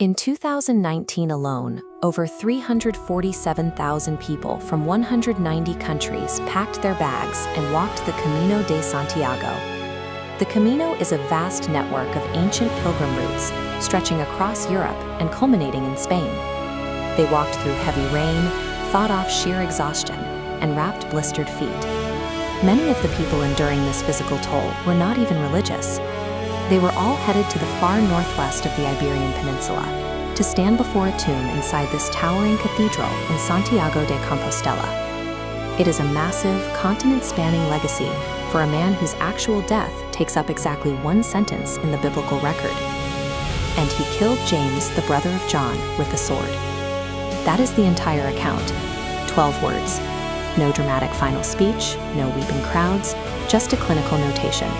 In 2019 alone, over 347,000 people from 190 countries packed their bags and walked the Camino de Santiago. The Camino is a vast network of ancient pilgrim routes stretching across Europe and culminating in Spain. They walked through heavy rain, fought off sheer exhaustion, and wrapped blistered feet. Many of the people enduring this physical toll were not even religious. They were all headed to the far northwest of the Iberian Peninsula to stand before a tomb inside this towering cathedral in Santiago de Compostela. It is a massive, continent-spanning legacy for a man whose actual death takes up exactly one sentence in the biblical record. And he killed James, the brother of John, with a sword. That is the entire account. 12 words. No dramatic final speech, no weeping crowds, just a clinical notation.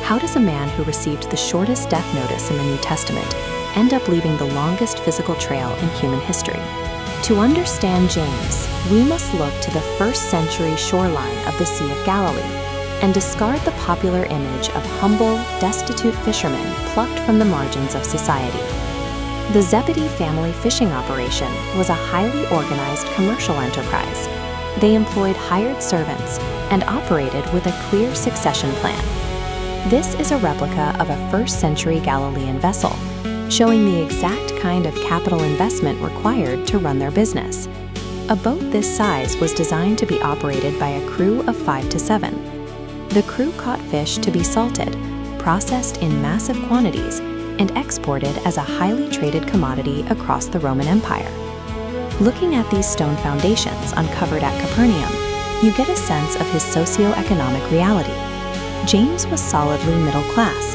How does a man who received the shortest death notice in the New Testament end up leaving the longest physical trail in human history? To understand James, we must look to the first-century shoreline of the Sea of Galilee and discard the popular image of humble, destitute fishermen plucked from the margins of society. The Zebedee family fishing operation was a highly organized commercial enterprise. They employed hired servants and operated with a clear succession plan. This is a replica of a first-century Galilean vessel, showing the exact kind of capital investment required to run their business. A boat this size was designed to be operated by a crew of 5 to 7. The crew caught fish to be salted, processed in massive quantities, and exported as a highly traded commodity across the Roman Empire. Looking at these stone foundations uncovered at Capernaum, you get a sense of his socio-economic reality. James was solidly middle class.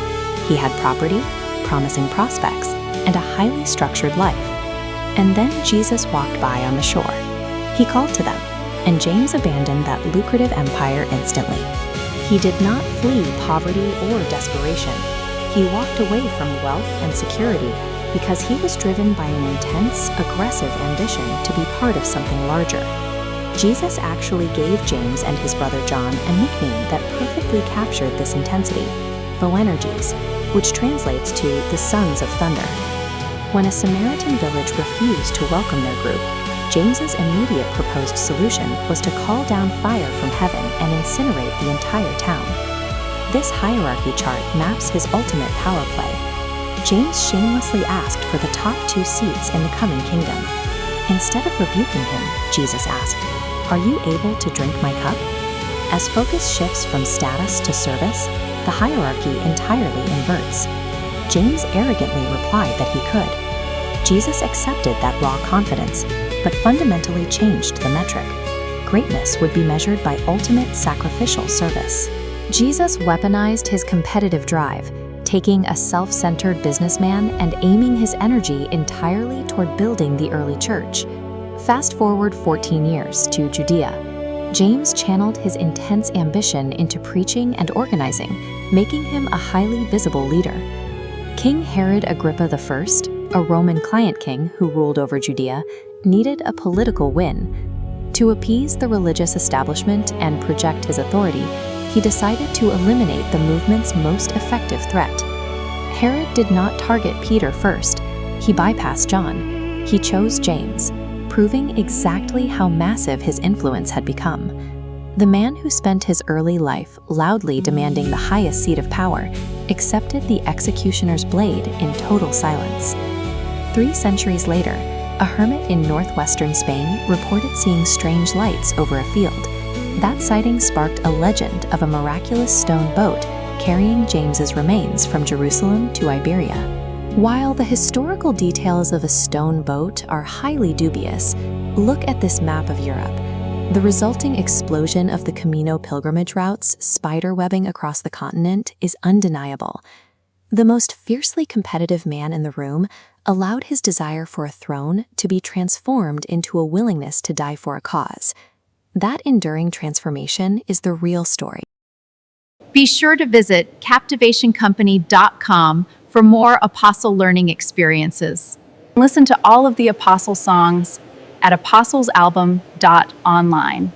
He had property, promising prospects, and a highly structured life. And then Jesus walked by on the shore. He called to them, and James abandoned that lucrative empire instantly. He did not flee poverty or desperation. He walked away from wealth and security because he was driven by an intense, aggressive ambition to be part of something larger. Jesus actually gave James and his brother John a nickname that perfectly captured this intensity, Boanerges, which translates to the Sons of Thunder. When a Samaritan village refused to welcome their group, James's immediate proposed solution was to call down fire from heaven and incinerate the entire town. This hierarchy chart maps his ultimate power play. James shamelessly asked for the top 2 seats in the coming kingdom. Instead of rebuking him, Jesus asked, "Are you able to drink my cup?" As focus shifts from status to service, the hierarchy entirely inverts. James arrogantly replied that he could. Jesus accepted that raw confidence, but fundamentally changed the metric. Greatness would be measured by ultimate sacrificial service. Jesus weaponized his competitive drive, taking a self-centered businessman and aiming his energy entirely toward building the early church. Fast forward 14 years to Judea. James channeled his intense ambition into preaching and organizing, making him a highly visible leader. King Herod Agrippa I, a Roman client king who ruled over Judea, needed a political win. To appease the religious establishment and project his authority, he decided to eliminate the movement's most effective threat. Herod did not target Peter first. He bypassed John. He chose James, proving exactly how massive his influence had become. The man who spent his early life loudly demanding the highest seat of power accepted the executioner's blade in total silence. 3 centuries later, a hermit in northwestern Spain reported seeing strange lights over a field. That sighting sparked a legend of a miraculous stone boat carrying James's remains from Jerusalem to Iberia. While the historical details of a stone boat are highly dubious, look at this map of Europe. The resulting explosion of the Camino pilgrimage routes spiderwebbing across the continent is undeniable. The most fiercely competitive man in the room allowed his desire for a throne to be transformed into a willingness to die for a cause. That enduring transformation is the real story. Be sure to visit captivationcompany.com for more Apostle learning experiences. Listen to all of the Apostle songs at apostlesalbum.online.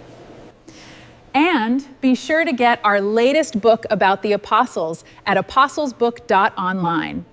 And be sure to get our latest book about the apostles at apostlesbook.online.